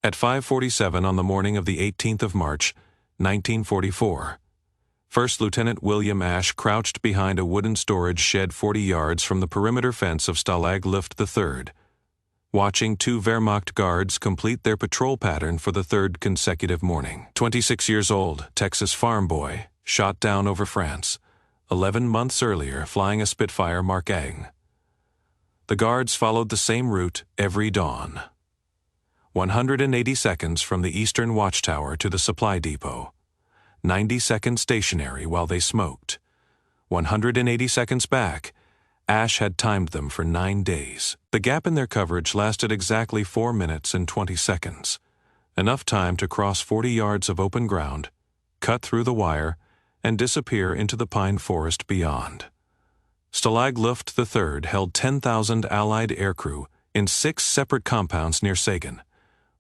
At 5:47 on the morning of the 18th of March, 1944, First Lieutenant William Ash crouched behind a wooden storage shed 40 yards from the perimeter fence of Stalag Luft III, watching two Wehrmacht guards complete their patrol pattern for the third consecutive morning. 26 years old, Texas farm boy, shot down over France, 11 months earlier flying a Spitfire Mark A. The guards followed the same route every dawn. 180 seconds from the eastern watchtower to the supply depot. 90 seconds stationary while they smoked. 180 seconds back. Ash had timed them for 9 days. The gap in their coverage lasted exactly 4 minutes and 20 seconds. Enough time to cross 40 yards of open ground, cut through the wire, and disappear into the pine forest beyond. Stalag Luft III held 10,000 Allied aircrew in 6 separate compounds near Sagan,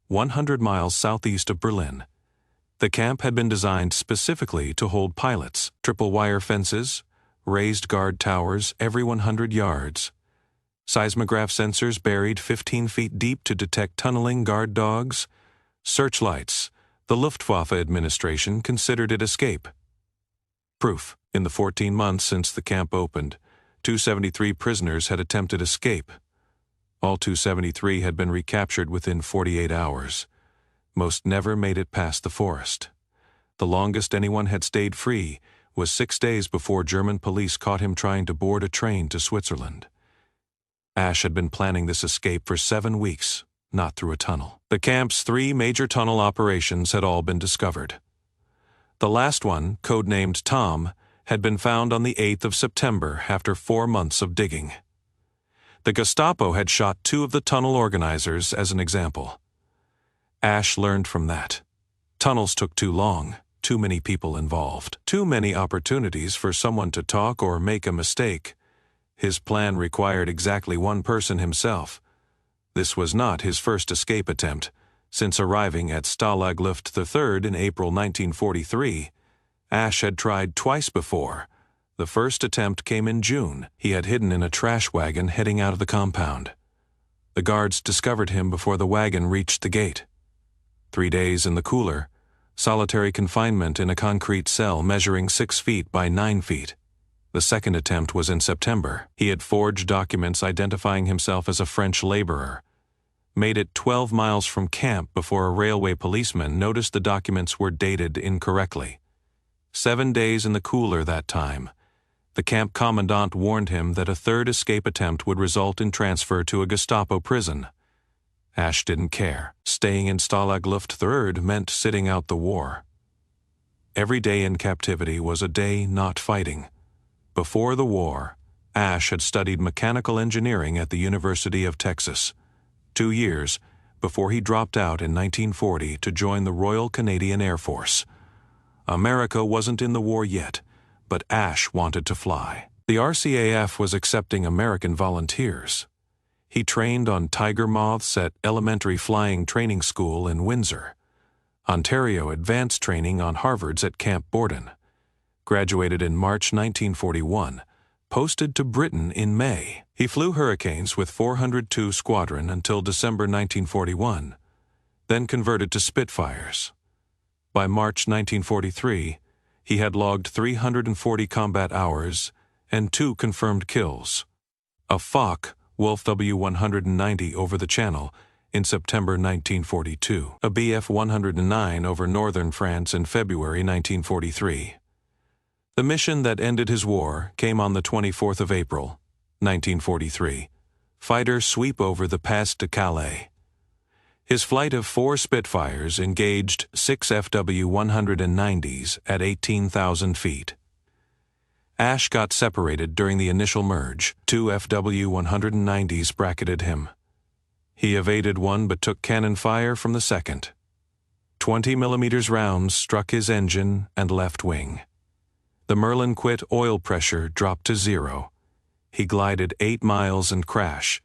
100 miles southeast of Berlin. The camp had been designed specifically to hold pilots, triple wire fences, raised guard towers every 100 yards, seismograph sensors buried 15 feet deep to detect tunneling guard dogs, searchlights. The Luftwaffe administration considered it escape. Proof: in the 14 months since the camp opened, 273 prisoners had attempted escape. All 273 had been recaptured within 48 hours. Most never made it past the forest. The longest anyone had stayed free was 6 days before German police caught him trying to board a train to Switzerland. Ash had been planning this escape for 7 weeks, not through a tunnel. The camp's 3 major tunnel operations had all been discovered. The last one, codenamed Tom, had been found on the 8th of September after 4 months of digging. The Gestapo had shot 2 of the tunnel organizers as an example. Ash learned from that. Tunnels took too long, too many people involved, too many opportunities for someone to talk or make a mistake. His plan required exactly one person himself. This was not his first escape attempt. Since arriving at Stalag Luft III in April 1943, Ash had tried twice before. The first attempt came in June. He had hidden in a trash wagon heading out of the compound. The guards discovered him before the wagon reached the gate. 3 days in the cooler, solitary confinement in a concrete cell measuring 6 feet by 9 feet. The second attempt was in September. He had forged documents identifying himself as a French laborer. Made it 12 miles from camp before a railway policeman noticed the documents were dated incorrectly. 7 days in the cooler that time. The camp commandant warned him that a third escape attempt would result in transfer to a Gestapo prison. Ash didn't care. Staying in Stalag Luft III meant sitting out the war. Every day in captivity was a day not fighting. Before the war, Ash had studied mechanical engineering at the University of Texas. 2 years before he dropped out in 1940 to join the Royal Canadian Air Force. America wasn't in the war yet, but Ash wanted to fly. The RCAF was accepting American volunteers. He trained on tiger moths at Elementary Flying Training School in Windsor. Ontario advanced training on Harvard's at Camp Borden. Graduated in March 1941. Posted to Britain in May. He flew Hurricanes with 402 Squadron until December 1941, then converted to Spitfires. By March 1943, he had logged 340 combat hours and 2 confirmed kills. A Foch Wolf W-190 over the Channel in September 1942. A Bf-109 over northern France in February 1943. The mission that ended his war came on the 24th of April, 1943. Fighter sweep over the Pass de Calais. His flight of 4 Spitfires engaged 6 FW-190s at 18,000 feet. Ash got separated during the initial merge. 2 FW-190s bracketed him. He evaded one but took cannon fire from the second. 20mm rounds struck his engine and left wing. The Merlin quit oil pressure dropped to 0. He glided 8 miles and crashed,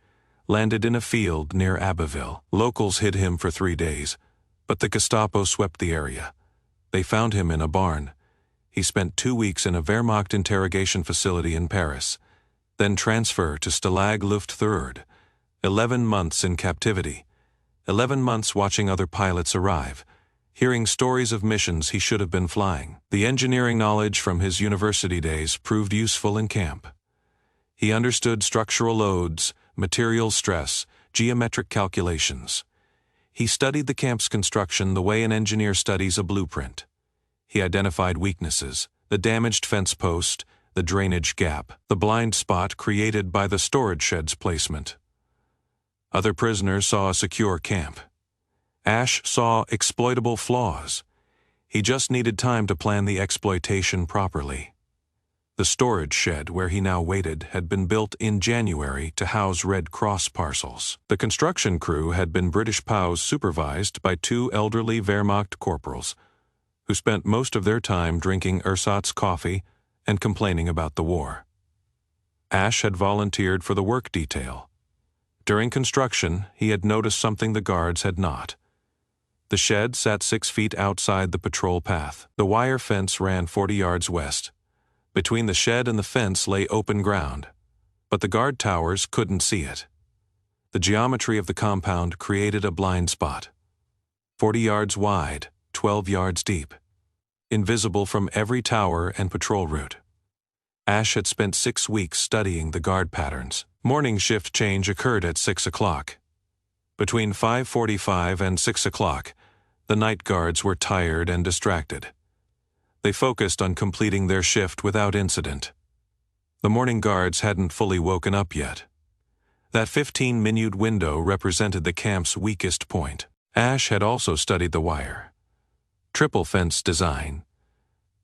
landed in a field near Abbeville. Locals hid him for 3 days, but the Gestapo swept the area. They found him in a barn. He spent 2 weeks in a Wehrmacht interrogation facility in Paris, then transferred to Stalag Luft III, 11 months in captivity. 11 months watching other pilots arrive, hearing stories of missions he should have been flying. The engineering knowledge from his university days proved useful in camp. He understood structural loads, material stress, geometric calculations. He studied the camp's construction the way an engineer studies a blueprint. He identified weaknesses, the damaged fence post, the drainage gap, the blind spot created by the storage shed's placement. Other prisoners saw a secure camp. Ash saw exploitable flaws. He just needed time to plan the exploitation properly. The storage shed where he now waited had been built in January to house Red Cross parcels. The construction crew had been British POWs supervised by two elderly Wehrmacht corporals, who spent most of their time drinking ersatz coffee and complaining about the war. Ash had volunteered for the work detail. During construction, he had noticed something the guards had not. The shed sat 6 feet outside the patrol path. The wire fence ran 40 yards west. Between the shed and the fence lay open ground, but the guard towers couldn't see it. The geometry of the compound created a blind spot. 40 yards wide, 12 yards deep. Invisible from every tower and patrol route. Ash had spent 6 weeks studying the guard patterns. Morning shift change occurred at 6 o'clock. Between 5:45 and 6 o'clock, the night guards were tired and distracted. They focused on completing their shift without incident. The morning guards hadn't fully woken up yet. That 15-minute window represented the camp's weakest point. Ash had also studied the wire. Triple fence design.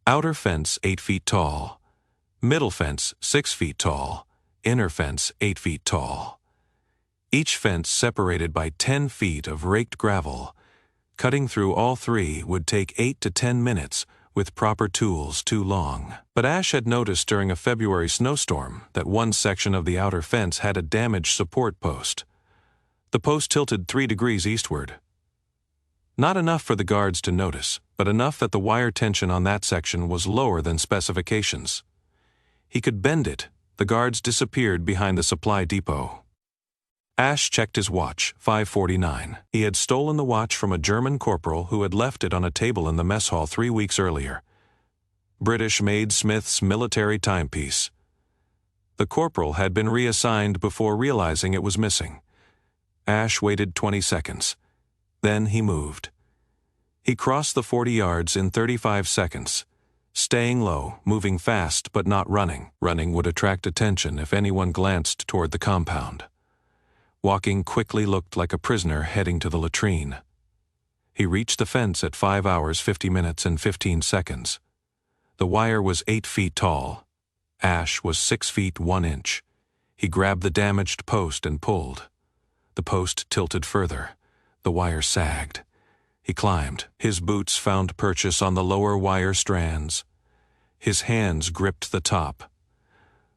Outer fence 8 feet tall. Middle fence 6 feet tall. Inner fence 8 feet tall. Each fence separated by 10 feet of raked gravel. Cutting through all three would take 8 to 10 minutes, with proper tools too long. But Ash had noticed during a February snowstorm that one section of the outer fence had a damaged support post. The post tilted 3 degrees eastward. Not enough for the guards to notice, but enough that the wire tension on that section was lower than specifications. He could bend it. The guards disappeared behind the supply depot. Ash checked his watch, 5:49. He had stolen the watch from a German corporal who had left it on a table in the mess hall 3 weeks earlier. British-made Smith's military timepiece. The corporal had been reassigned before realizing it was missing. Ash waited 20 seconds. Then he moved. He crossed the 40 yards in 35 seconds. Staying low, moving fast but not running. Running would attract attention if anyone glanced toward the compound. Walking quickly looked like a prisoner heading to the latrine. He reached the fence at 5 hours 50 minutes and 15 seconds. The wire was 8 feet tall. Ash was 6 feet 1 inch. He grabbed the damaged post and pulled. The post tilted further. The wire sagged. He climbed. His boots found purchase on the lower wire strands. His hands gripped the top.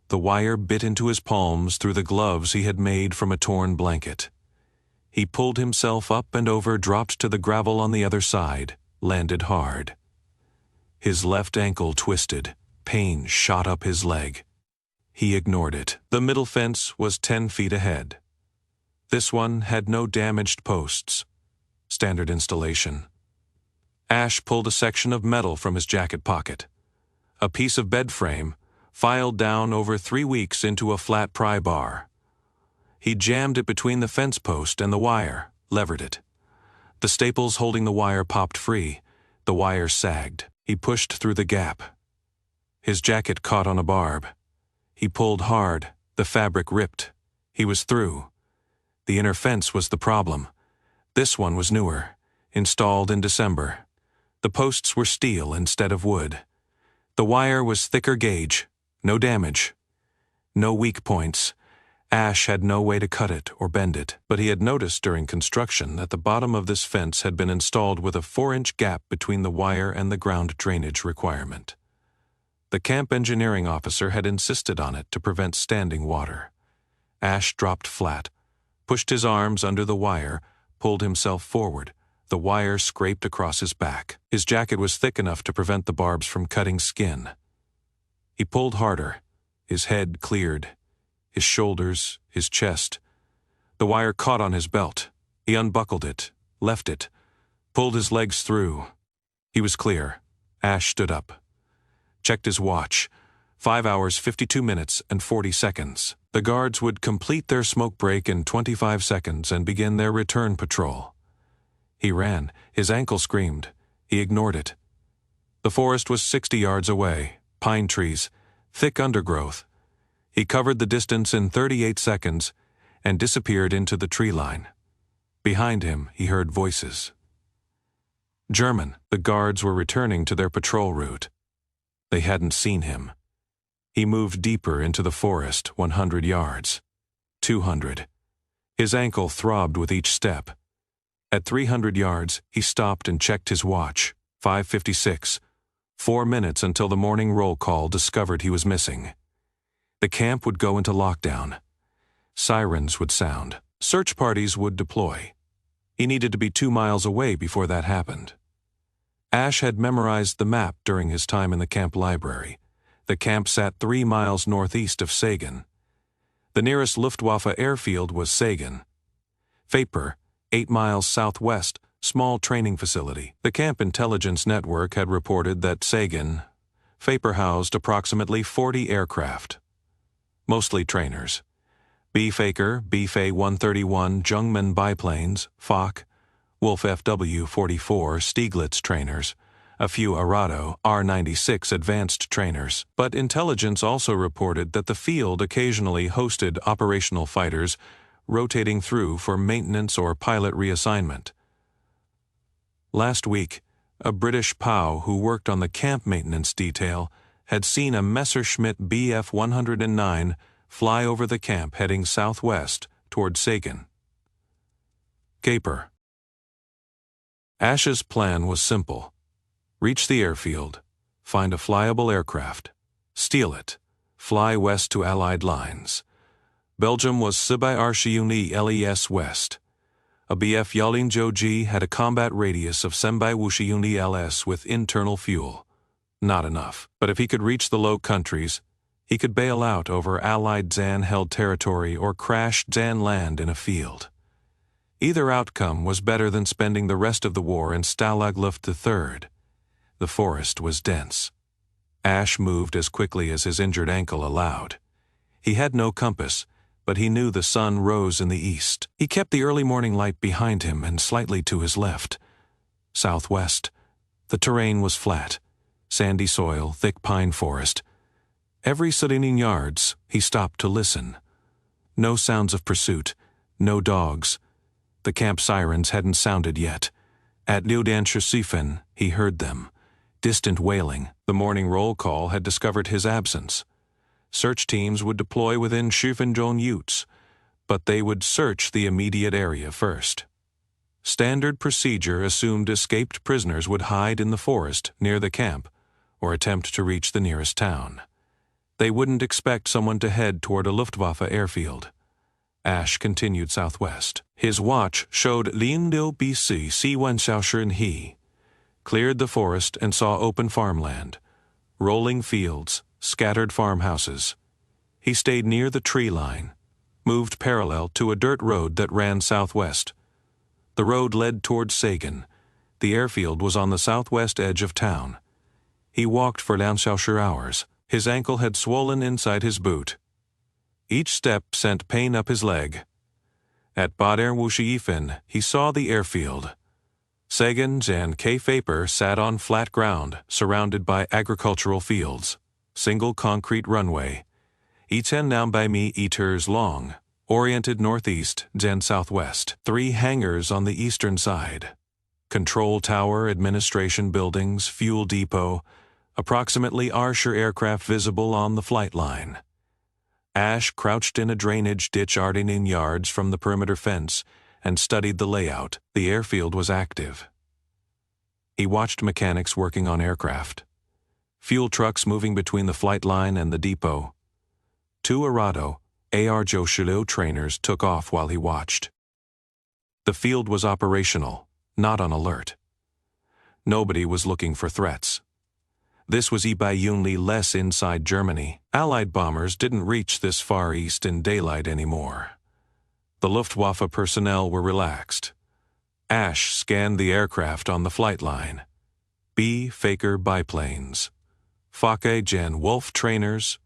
The wire bit into his palms through the gloves he had made from a torn blanket. He pulled himself up and over, dropped to the gravel on the other side, landed hard. His left ankle twisted. Pain shot up his leg. He ignored it. The middle fence was 10 feet ahead. This one had no damaged posts. Standard installation. Ash pulled a section of metal from his jacket pocket. A piece of bed frame, filed down over 3 weeks into a flat pry bar. He jammed it between the fence post and the wire, levered it. The staples holding the wire popped free. The wire sagged. He pushed through the gap. His jacket caught on a barb. He pulled hard. The fabric ripped. He was through. The inner fence was the problem. This one was newer, installed in December. The posts were steel instead of wood. The wire was thicker gauge. No damage. No weak points. Ash had no way to cut it or bend it, but he had noticed during construction that the bottom of this fence had been installed with a 4-inch gap between the wire and the ground drainage requirement. The camp engineering officer had insisted on it to prevent standing water. Ash dropped flat, pushed his arms under the wire, pulled himself forward. The wire scraped across his back. His jacket was thick enough to prevent the barbs from cutting skin. He pulled harder. His head cleared. His shoulders, his chest. The wire caught on his belt. He unbuckled it, left it, pulled his legs through. He was clear. Ash stood up. Checked his watch. 5 hours, 52 minutes, and 40 seconds. The guards would complete their smoke break in 25 seconds and begin their return patrol. He ran. His ankle screamed. He ignored it. The forest was 60 yards away. Pine trees. Thick undergrowth. He covered the distance in 38 seconds and disappeared into the tree line. Behind him, he heard voices. German. The guards were returning to their patrol route. They hadn't seen him. He moved deeper into the forest, 100 yards. 200. His ankle throbbed with each step. At 300 yards, he stopped and checked his watch. 5:56. 4 minutes until the morning roll call discovered he was missing. The camp would go into lockdown. Sirens would sound. Search parties would deploy. He needed to be 2 miles away before that happened. Ash had memorized the map during his time in the camp library. The camp sat 3 miles northeast of Sagan. The nearest Luftwaffe airfield was Sagan. Vapor, 8 miles southwest, small training facility. The camp intelligence network had reported that Sagan, Vapor housed approximately 40 aircraft. Mostly trainers. Bf Bf-131 Jungmann biplanes, Fock, Wolf FW-44 Stieglitz trainers, a few Arado R-96 advanced trainers, but intelligence also reported that the field occasionally hosted operational fighters rotating through for maintenance or pilot reassignment. Last week, a British POW who worked on the camp maintenance detail had seen a Messerschmitt Bf 109 fly over the camp heading southwest toward Sagan. Caper. Ash's plan was simple. Reach the airfield, find a flyable aircraft, steal it, fly west to Allied lines. Belgium was Sibai Arshiuni LES West. A Bf Yalin Joji had a combat radius of Sembai Wushiuni LS with internal fuel. Not enough. But if he could reach the Low Countries, he could bail out over Allied Zan-held territory or crash Zan land in a field. Either outcome was better than spending the rest of the war in Stalag Luft III. The forest was dense. Ash moved as quickly as his injured ankle allowed. He had no compass, but he knew the sun rose in the east. He kept the early morning light behind him and slightly to his left. Southwest. The terrain was flat. Sandy soil, thick pine forest. Every 17 yards, he stopped to listen. No sounds of pursuit. No dogs. The camp sirens hadn't sounded yet. At Nieuwdansche he heard them. Distant wailing. The morning roll call had discovered his absence. Search teams would deploy within Schiffenjon Utes, but they would search the immediate area first. Standard procedure assumed escaped prisoners would hide in the forest near the camp or attempt to reach the nearest town. They wouldn't expect someone to head toward a Luftwaffe airfield. Ash continued southwest. His watch showed Lindo BC C1 and he cleared the forest and saw open farmland, rolling fields, scattered farmhouses. He stayed near the tree line, moved parallel to a dirt road that ran southwest. The road led toward Sagan. The airfield was on the southwest edge of town. He walked for hours. His ankle had swollen inside his boot. Each step sent pain up his leg. At Bad Wuschiefen, he saw the airfield. Sagan and K. Vapor sat on flat ground, surrounded by agricultural fields. Single concrete runway. Iten now by meters long, oriented northeast, then southwest. 3 hangars on the eastern side. Control tower, administration buildings, fuel depot, approximately Arscher aircraft visible on the flight line. Ash crouched in a drainage ditch 18 yards from the perimeter fence and studied the layout. The airfield was active. He watched mechanics working on aircraft. Fuel trucks moving between the flight line and the depot. 2 Arado, AR Joshilo trainers took off while he watched. The field was operational, not on alert. Nobody was looking for threats. This was Ibayunli less inside Germany. Allied bombers didn't reach this far east in daylight anymore. The Luftwaffe personnel were relaxed. Ash scanned the aircraft on the flight line. B. Faker biplanes. Focke Gen Wolf trainers.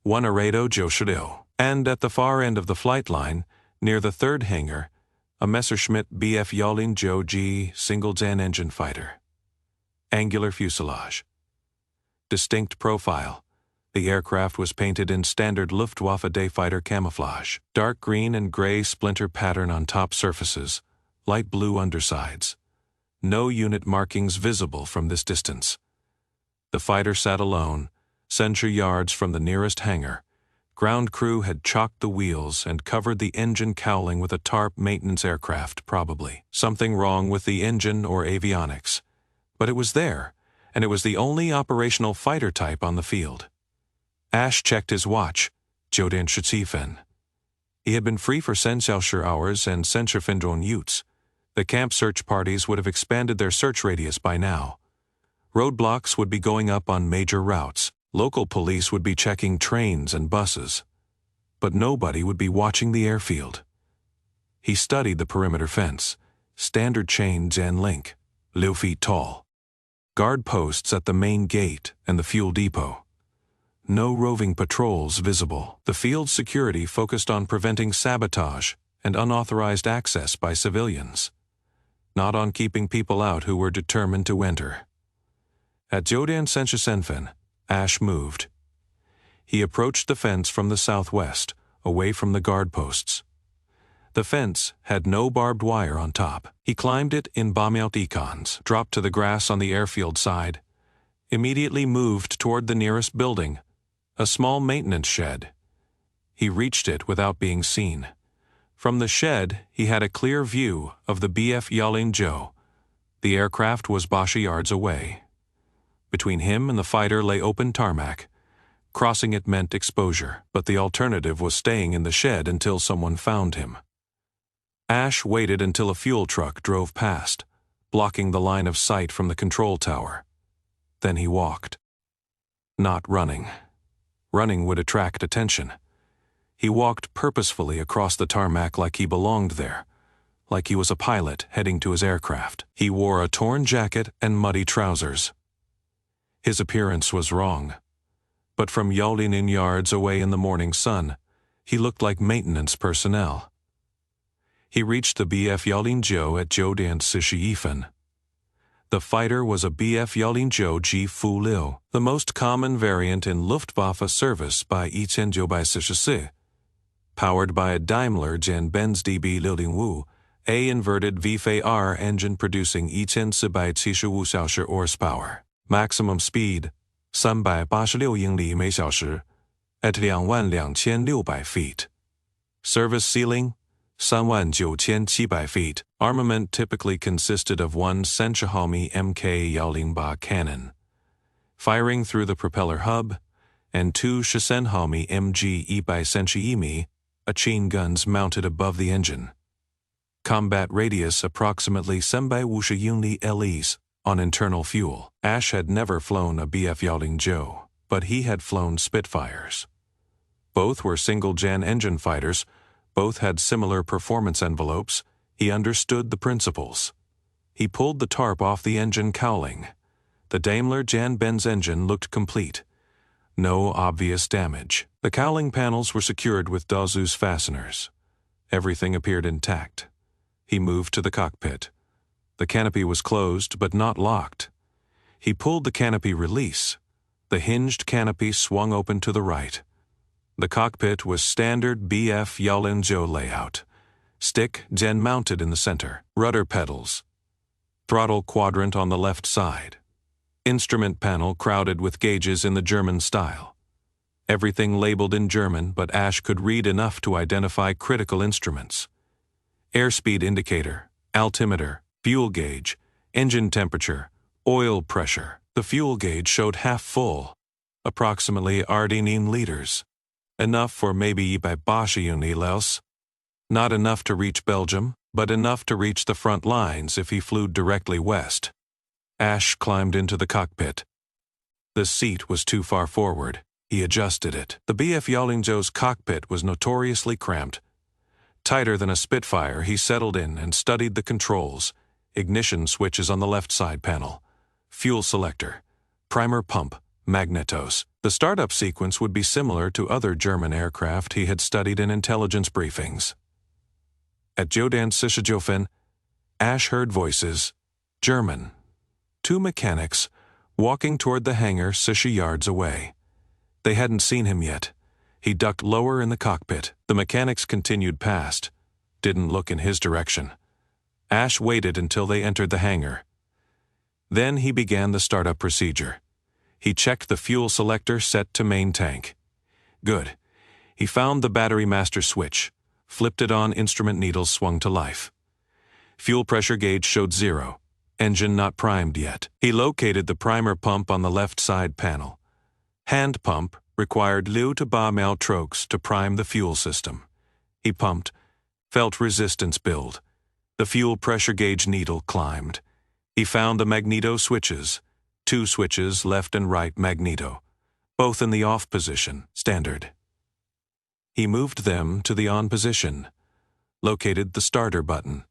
1 Aredo Joshidil. And at the far end of the flight line, near the third hangar, a Messerschmitt Bf Yalin Jo G single-gen engine fighter. Angular fuselage. Distinct profile. The aircraft was painted in standard Luftwaffe day fighter camouflage. Dark green and gray splinter pattern on top surfaces, light blue undersides. No unit markings visible from this distance. The fighter sat alone, century yards from the nearest hangar. Ground crew had chalked the wheels and covered the engine cowling with a tarp. Maintenance aircraft, probably. Something wrong with the engine or avionics. But it was there, and it was the only operational fighter type on the field. Ash checked his watch, 9:15. He had been free for 16 hours and 15 Utes. The camp search parties would have expanded their search radius by now. Roadblocks would be going up on major routes. Local police would be checking trains and buses. But nobody would be watching the airfield. He studied the perimeter fence, standard chains and link, 6 feet tall. Guard posts at the main gate and the fuel depot. No roving patrols visible. The field security focused on preventing sabotage and unauthorized access by civilians, not on keeping people out who were determined to enter. At 9:15, Ash moved. He approached the fence from the southwest, away from the guard posts. The fence had no barbed wire on top. He climbed it in bomb-out econs, dropped to the grass on the airfield side, immediately moved toward the nearest building, a small maintenance shed. He reached it without being seen. From the shed, he had a clear view of the Bf Yalin Jo. The aircraft was Basha yards away. Between him and the fighter lay open tarmac. Crossing it meant exposure, but the alternative was staying in the shed until someone found him. Ash waited until a fuel truck drove past, blocking the line of sight from the control tower. Then he walked. Not running. Running would attract attention. He walked purposefully across the tarmac like he belonged there, like he was a pilot heading to his aircraft. He wore a torn jacket and muddy trousers. His appearance was wrong. But from Yalinin yards away in the morning sun, he looked like maintenance personnel. He reached the Bf Yalin Jo at 9:15. The fighter was a Bf Yalin Jo G Fu Liu, the most common variant in Luftwaffe service by 1996. Powered by a Daimler Gen Benz DB Lilingwu, a inverted VFR engine producing 1775 horsepower. Maximum speed, 386英里每小时, at 22,600 feet. Service ceiling, 39,700 feet. Armament typically consisted of one Senchahalmi Mk Yaolingba cannon, firing through the propeller hub, and two Shisenhalmi Mg Ibai Senchiimi, machine guns mounted above the engine. Combat radius approximately 750 yunli LEs. On internal fuel. Ash had never flown a Bf Yalin Jo, but he had flown Spitfires. Both were single-gen engine fighters, both had similar performance envelopes. He understood the principles. He pulled the tarp off the engine cowling. The Daimler Jan Benz engine looked complete. No obvious damage. The cowling panels were secured with Dazus fasteners. Everything appeared intact. He moved to the cockpit. The canopy was closed but not locked. He pulled the canopy release. The hinged canopy swung open to the right. The cockpit was standard Bf Yalin Jo layout. Stick Gen mounted in the center. Rudder pedals. Throttle quadrant on the left side. Instrument panel crowded with gauges in the German style. Everything labeled in German, but Ash could read enough to identify critical instruments. Airspeed indicator, altimeter, fuel gauge, engine temperature, oil pressure. The fuel gauge showed half full, approximately 9 liters. Enough for maybe by Basha. Not enough to reach Belgium, but enough to reach the front lines if he flew directly west. Ash climbed into the cockpit. The seat was too far forward. He adjusted it. The Bf Yalin Jo's cockpit was notoriously cramped. Tighter than a Spitfire, he settled in and studied the controls. Ignition switches on the left side panel. Fuel selector. Primer pump. Magnetos. The startup sequence would be similar to other German aircraft he had studied in intelligence briefings. At Jodan Sischejofen, Ash heard voices. German. 2 mechanics, walking toward the hangar 60 yards away. They hadn't seen him yet. He ducked lower in the cockpit. The mechanics continued past, didn't look in his direction. Ash waited until they entered the hangar. Then he began the startup procedure. He checked the fuel selector set to main tank. Good. He found the battery master switch, flipped it on, instrument needles swung to life. Fuel pressure gauge showed 0. Engine not primed yet. He located the primer pump on the left side panel. Hand pump required Leu to ba Maltrox to prime the fuel system. He pumped, felt resistance build. The fuel pressure gauge needle climbed. He found the magneto switches, 2 switches left and right magneto, both in the off position, standard. He moved them to the on position, located the starter button,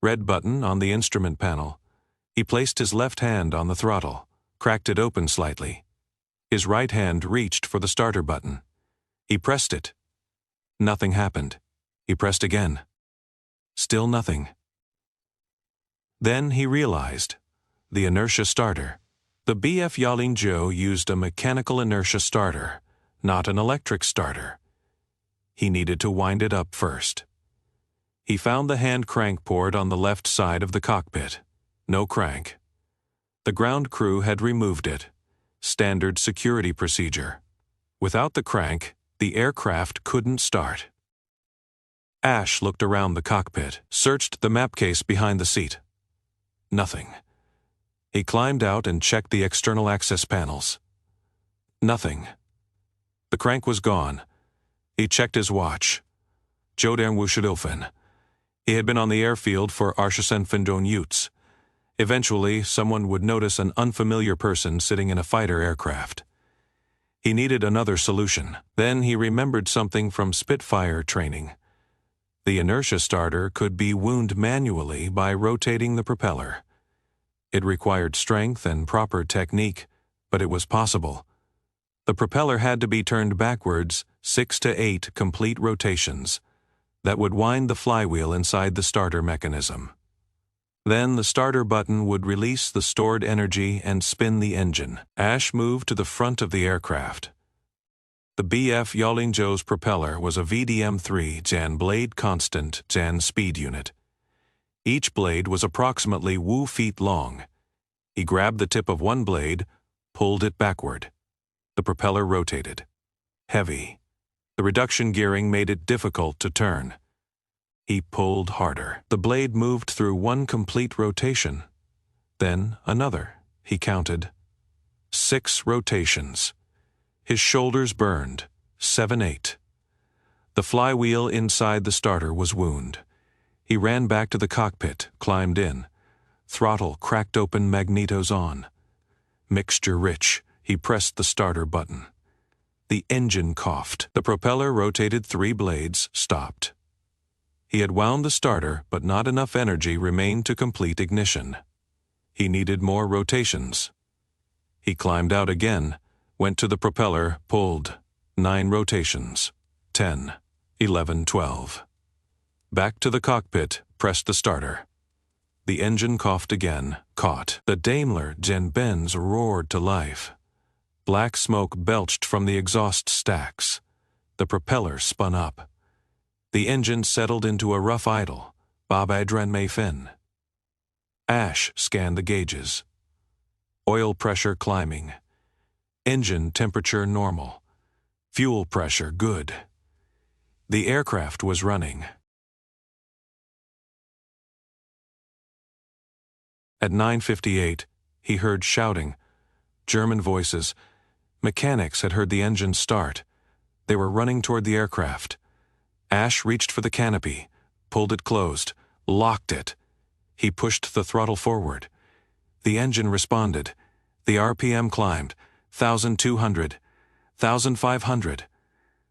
red button on the instrument panel. He placed his left hand on the throttle, cracked it open slightly. His right hand reached for the starter button. He pressed it. Nothing happened. He pressed again. Still nothing. Then he realized. The inertia starter. The Bf Yaling used a mechanical inertia starter, not an electric starter. He needed to wind it up first. He found the hand crank port on the left side of the cockpit. No crank. The ground crew had removed it. Standard security procedure. Without the crank, the aircraft couldn't start. Ash looked around the cockpit, searched the map case behind the seat. Nothing. He climbed out and checked the external access panels. Nothing. The crank was gone. He checked his watch. Jodan Wushadilfen. He had been on the airfield for Arschesen Utes. Eventually, someone would notice an unfamiliar person sitting in a fighter aircraft. He needed another solution. Then he remembered something from Spitfire training. The inertia starter could be wound manually by rotating the propeller. It required strength and proper technique, but it was possible. The propeller had to be turned backwards 6 to 8 complete rotations. That would wind the flywheel inside the starter mechanism. Then the starter button would release the stored energy and spin the engine. Ash moved to the front of the aircraft. The Bf Yaling propeller was a VDM-3 Jan blade constant Jan speed unit. Each blade was approximately Wu feet long. He grabbed the tip of one blade, pulled it backward. The propeller rotated. Heavy. The reduction gearing made it difficult to turn. He pulled harder. The blade moved through one complete rotation. Then another. He counted. 6 rotations. His shoulders burned. 7, 8. The flywheel inside the starter was wound. He ran back to the cockpit, climbed in. Throttle cracked open, magnetos on. Mixture rich. He pressed the starter button. The engine coughed. The propeller rotated 3 blades, stopped. He had wound the starter, but not enough energy remained to complete ignition. He needed more rotations. He climbed out again, went to the propeller, pulled. 9 rotations. 10, 11, 12. Back to the cockpit, pressed the starter. The engine coughed again, caught. The Daimler Gen Benz roared to life. Black smoke belched from the exhaust stacks. The propeller spun up. The engine settled into a rough idle. Babadren may fin. Ash scanned the gauges. Oil pressure climbing. Engine temperature normal. Fuel pressure good. The aircraft was running. At 9:58, he heard shouting. German voices. Mechanics had heard the engine start. They were running toward the aircraft. Ash reached for the canopy, pulled it closed, locked it. He pushed the throttle forward. The engine responded. The RPM climbed. 1,200. 1,500.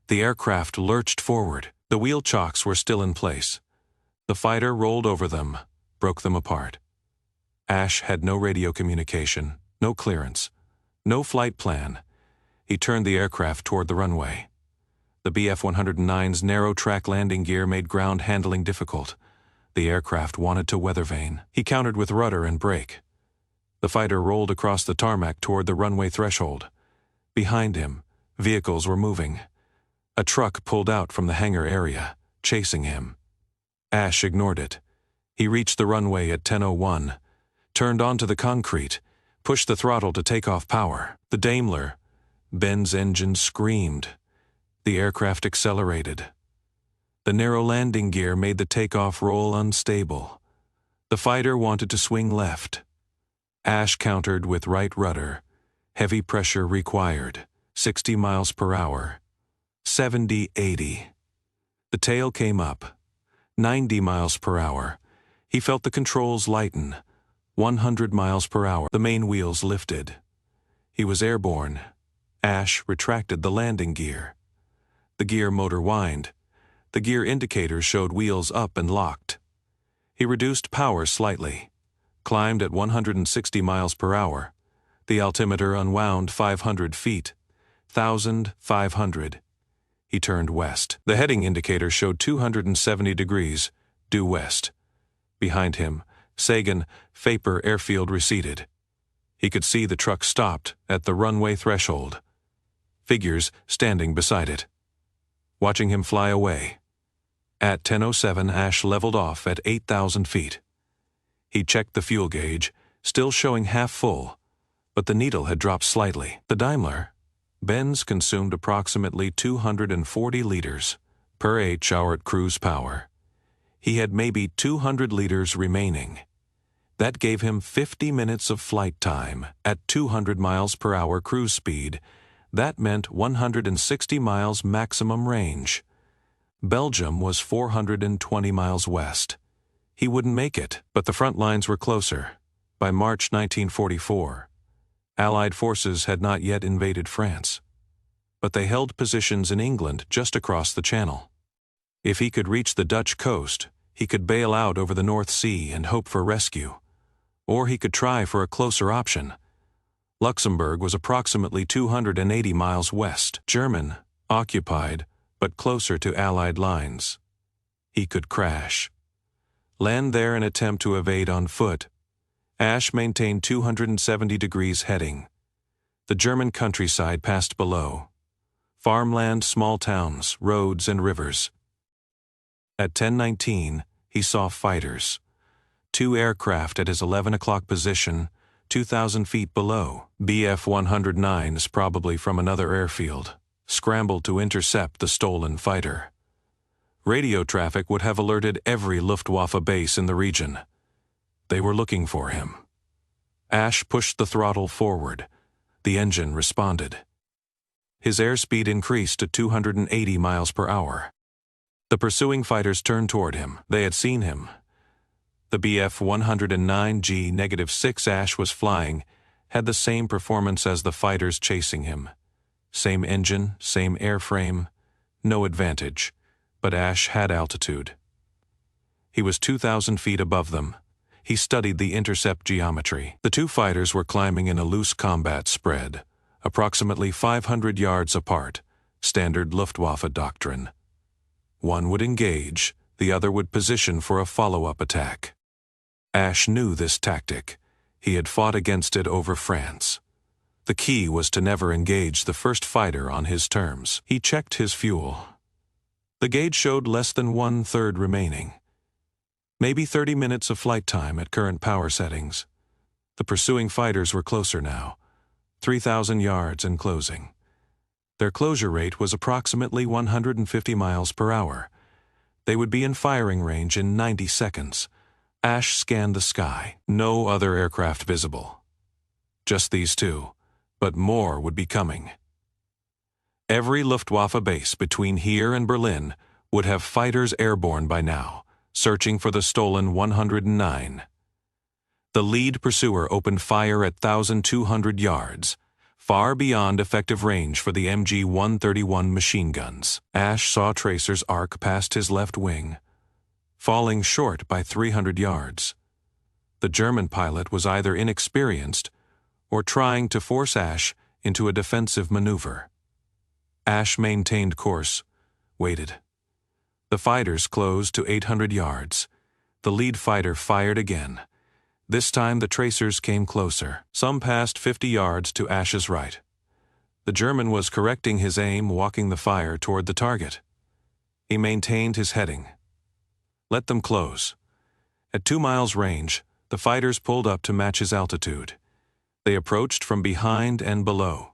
The aircraft lurched forward. The wheel chocks were still in place. The fighter rolled over them, broke them apart. Ash had no radio communication, no clearance, no flight plan. He turned the aircraft toward the runway. The Bf-109's narrow-track landing gear made ground handling difficult. The aircraft wanted to weather vane. He countered with rudder and brake. The fighter rolled across the tarmac toward the runway threshold. Behind him, vehicles were moving. A truck pulled out from the hangar area, chasing him. Ash ignored it. He reached the runway at 10:01, turned onto the concrete, pushed the throttle to take off power. The Daimler, Ben's engine screamed. The aircraft accelerated. The narrow landing gear made the takeoff roll unstable. The fighter wanted to swing left. Ash countered with right rudder. Heavy pressure required. 60 miles per hour. 70, 80. The tail came up. 90 miles per hour. He felt the controls lighten. 100 miles per hour. The main wheels lifted. He was airborne. Ash retracted the landing gear. The gear motor whined. The gear indicators showed wheels up and locked. He reduced power slightly. Climbed at 160 miles per hour. The altimeter unwound 500 feet. 1,500. He turned west. The heading indicator showed 270 degrees, due west. Behind him, Sagan, Faper airfield receded. He could see the truck stopped at the runway threshold. Figures standing beside it, watching him fly away. At 10:07, Ash leveled off at 8,000 feet. He checked the fuel gauge, still showing half full, but the needle had dropped slightly. The Daimler, Benz, consumed approximately 240 liters per H-hour at cruise power. He had maybe 200 liters remaining. That gave him 50 minutes of flight time. At 200 miles per hour cruise speed, that meant 160 miles maximum range. Belgium was 420 miles west. He wouldn't make it, but the front lines were closer. By March 1944, Allied forces had not yet invaded France, but they held positions in England just across the Channel. If he could reach the Dutch coast, he could bail out over the North Sea and hope for rescue. Or he could try for a closer option. Luxembourg was approximately 280 miles west, German, occupied, but closer to Allied lines. He could crash. Land there and attempt to evade on foot. Ash maintained 270 degrees heading. The German countryside passed below. Farmland, small towns, roads, and rivers. At 10:19, he saw fighters. 2 aircraft at his 11 o'clock position, 2,000 feet below. Bf-109s, probably from another airfield, scrambled to intercept the stolen fighter. Radio traffic would have alerted every Luftwaffe base in the region. They were looking for him. Ash pushed the throttle forward. The engine responded. His airspeed increased to 280 miles per hour. The pursuing fighters turned toward him. They had seen him. The Bf-109G-6 Ash was flying had the same performance as the fighters chasing him. Same engine, same airframe, no advantage, but Ash had altitude. He was 2,000 feet above them. He studied the intercept geometry. The 2 fighters were climbing in a loose combat spread, approximately 500 yards apart, standard Luftwaffe doctrine. One would engage, the other would position for a follow-up attack. Ash knew this tactic. He had fought against it over France. The key was to never engage the first fighter on his terms. He checked his fuel. The gauge showed less than 1/3 remaining. Maybe 30 minutes of flight time at current power settings. The pursuing fighters were closer now, 3,000 yards and closing. Their closure rate was approximately 150 miles per hour. They would be in firing range in 90 seconds. Ash scanned the sky. No other aircraft visible. Just these 2, but more would be coming. Every Luftwaffe base between here and Berlin would have fighters airborne by now, searching for the stolen 109. The lead pursuer opened fire at 1,200 yards. far beyond effective range for the MG-131 machine guns. Ash saw tracers arc past his left wing, falling short by 300 yards. The German pilot was either inexperienced or trying to force Ash into a defensive maneuver. Ash maintained course, waited. The fighters closed to 800 yards. The lead fighter fired again. This time the tracers came closer. Some passed 50 yards to Ash's right. The German was correcting his aim, walking the fire toward the target. He maintained his heading. Let them close. At 2 miles range, the fighters pulled up to match his altitude. They approached from behind and below.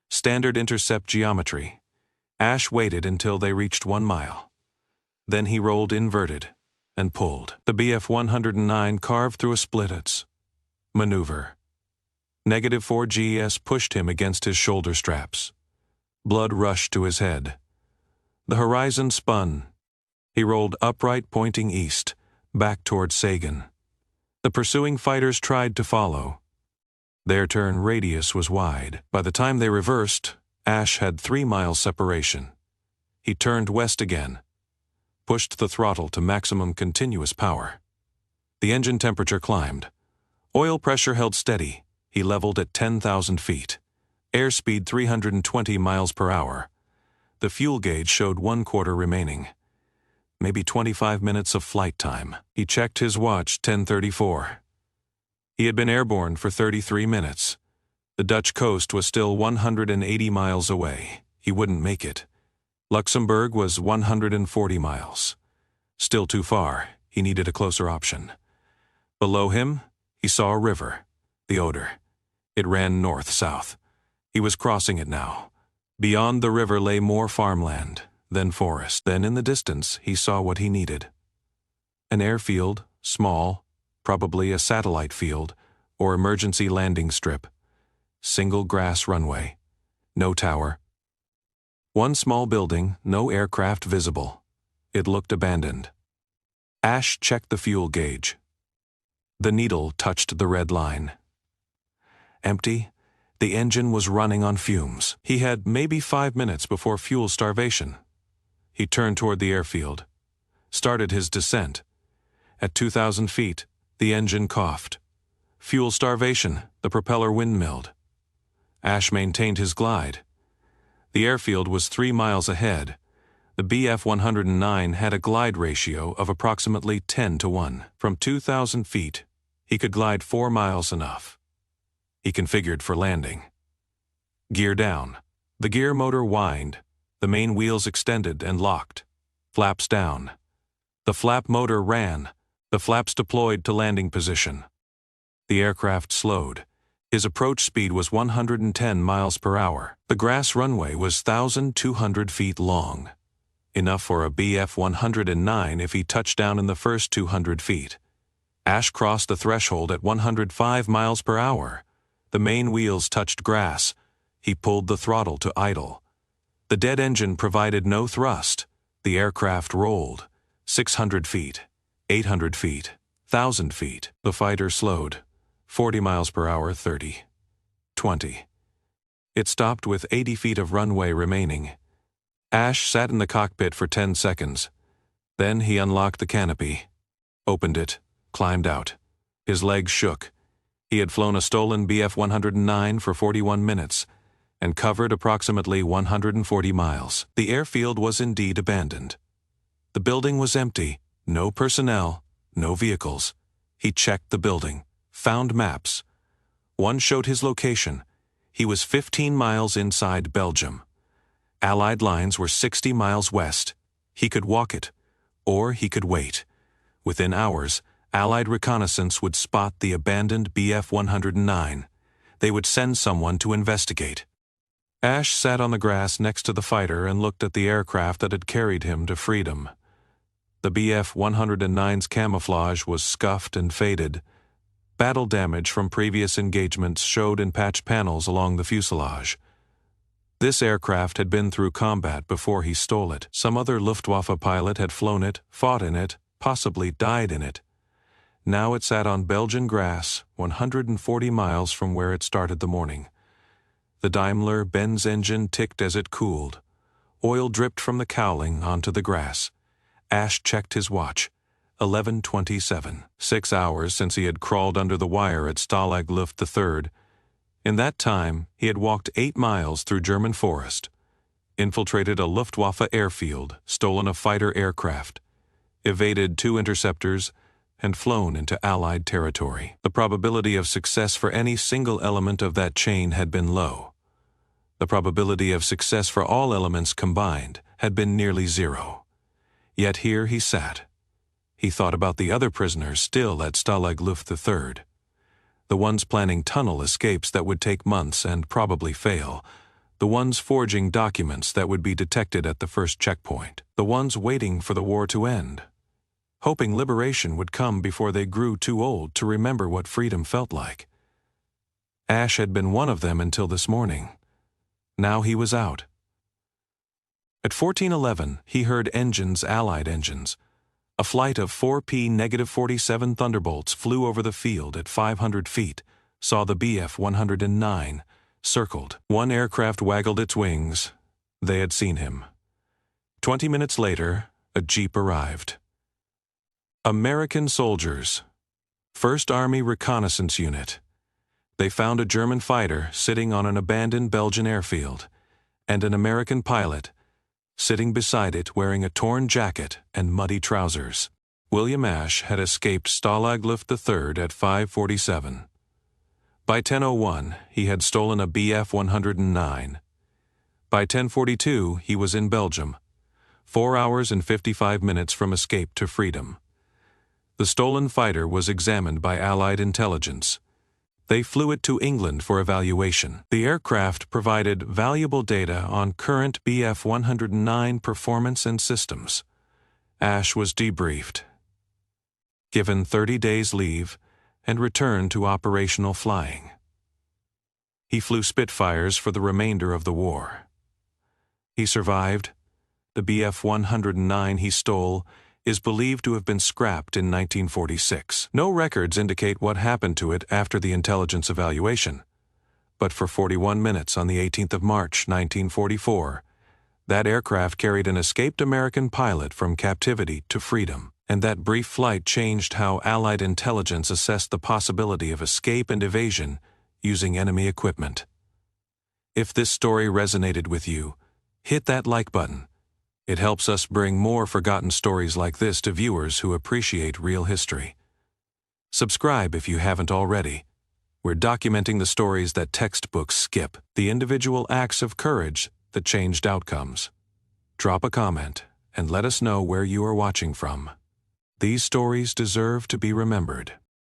Standard intercept geometry. Ash waited until they reached 1 mile. Then he rolled inverted and pulled. The Bf-109 carved through a splits. Maneuver. -4 GS pushed him against his shoulder straps. Blood rushed to his head. The horizon spun. He rolled upright, pointing east, back toward Sagan. The pursuing fighters tried to follow. Their turn radius was wide. By the time they reversed, Ash had 3 miles separation. He turned west again, pushed the throttle to maximum continuous power. The engine temperature climbed. Oil pressure held steady. He leveled at 10,000 feet. Airspeed 320 miles per hour. The fuel gauge showed 1/4 remaining. Maybe 25 minutes of flight time. He checked his watch, 10:34. He had been airborne for 33 minutes. The Dutch coast was still 180 miles away. He wouldn't make it. Luxembourg was 140 miles. Still too far. He needed a closer option. Below him, he saw a river, the Oder. It ran north-south. He was crossing it now. Beyond the river lay more farmland, then forest. Then in the distance, he saw what he needed. An airfield, small, probably a satellite field, or emergency landing strip. Single grass runway. No tower. One small building, no aircraft visible. It looked abandoned. Ash checked the fuel gauge. The needle touched the red line. Empty. The engine was running on fumes. He had maybe 5 minutes before fuel starvation. He turned toward the airfield, started his descent. At 2,000 feet, the engine coughed. Fuel starvation, the propeller windmilled. Ash maintained his glide. The airfield was 3 miles ahead. The Bf-109 had a glide ratio of approximately 10-1. From 2,000 feet, he could glide 4 miles enough. He configured for landing. Gear down. The gear motor whined. The main wheels extended and locked. Flaps down. The flap motor ran. The flaps deployed to landing position. The aircraft slowed. His approach speed was 110 miles per hour. The grass runway was 1,200 feet long. Enough for a Bf-109 if he touched down in the first 200 feet. Ash crossed the threshold at 105 miles per hour. The main wheels touched grass. He pulled the throttle to idle. The dead engine provided no thrust. The aircraft rolled. 600 feet, 800 feet, 1,000 feet. The fighter slowed. 40 miles per hour, 30, 20. It stopped with 80 feet of runway remaining. Ash sat in the cockpit for 10 seconds. Then he unlocked the canopy, opened it, climbed out. His legs shook. He had flown a stolen Bf-109 for 41 minutes and covered approximately 140 miles. The airfield was indeed abandoned. The building was empty, no personnel, no vehicles. He checked the building, found maps. One showed his location. He was 15 miles inside Belgium. Allied lines were 60 miles west. He could walk it, or he could wait. Within hours, Allied reconnaissance would spot the abandoned Bf-109. They would send someone to investigate. Ash sat on the grass next to the fighter and looked at the aircraft that had carried him to freedom. The Bf-109's camouflage was scuffed and faded. Battle damage from previous engagements showed in patched panels along the fuselage. This aircraft had been through combat before he stole it. Some other Luftwaffe pilot had flown it, fought in it, possibly died in it. Now it sat on Belgian grass, 140 miles from where it started the morning. The Daimler-Benz engine ticked as it cooled. Oil dripped from the cowling onto the grass. Ash checked his watch. 11:27. 6 hours since he had crawled under the wire at Stalag Luft III. In that time, he had walked 8 miles through German forest, infiltrated a Luftwaffe airfield, stolen a fighter aircraft, evaded 2 interceptors, and flown into Allied territory. The probability of success for any single element of that chain had been low. The probability of success for all elements combined had been nearly 0. Yet here he sat. He thought about the other prisoners still at Stalag Luft III. The ones planning tunnel escapes that would take months and probably fail. The ones forging documents that would be detected at the first checkpoint. The ones waiting for the war to end, hoping liberation would come before they grew too old to remember what freedom felt like. Ash had been one of them until this morning. Now he was out. At 14:11, he heard engines, Allied engines. A flight of 4 P-47 Thunderbolts flew over the field at 500 feet, saw the Bf 109, circled. One aircraft waggled its wings. They had seen him. 20 minutes later, a jeep arrived. American soldiers. 1st Army Reconnaissance Unit. They found a German fighter sitting on an abandoned Belgian airfield, and an American pilot sitting beside it wearing a torn jacket and muddy trousers. William Ash had escaped Stalag Luft III at 5:47. By 10:01, he had stolen a Bf 109. By 10:42, he was in Belgium, 4 hours and 55 minutes from escape to freedom. The stolen fighter was examined by Allied intelligence. They flew it to England for evaluation. The aircraft provided valuable data on current Bf 109 performance and systems. Ash was debriefed, given 30 days leave, and returned to operational flying. He flew Spitfires for the remainder of the war. He survived. The Bf 109 he stole is believed to have been scrapped in 1946. No records indicate what happened to it after the intelligence evaluation. But for 41 minutes on the 18th of March, 1944, that aircraft carried an escaped American pilot from captivity to freedom, and that brief flight changed how Allied intelligence assessed the possibility of escape and evasion using enemy equipment. If this story resonated with you, hit that like button. It helps us bring more forgotten stories like this to viewers who appreciate real history. Subscribe if you haven't already. We're documenting the stories that textbooks skip, the individual acts of courage that changed outcomes. Drop a comment and let us know where you are watching from. These stories deserve to be remembered.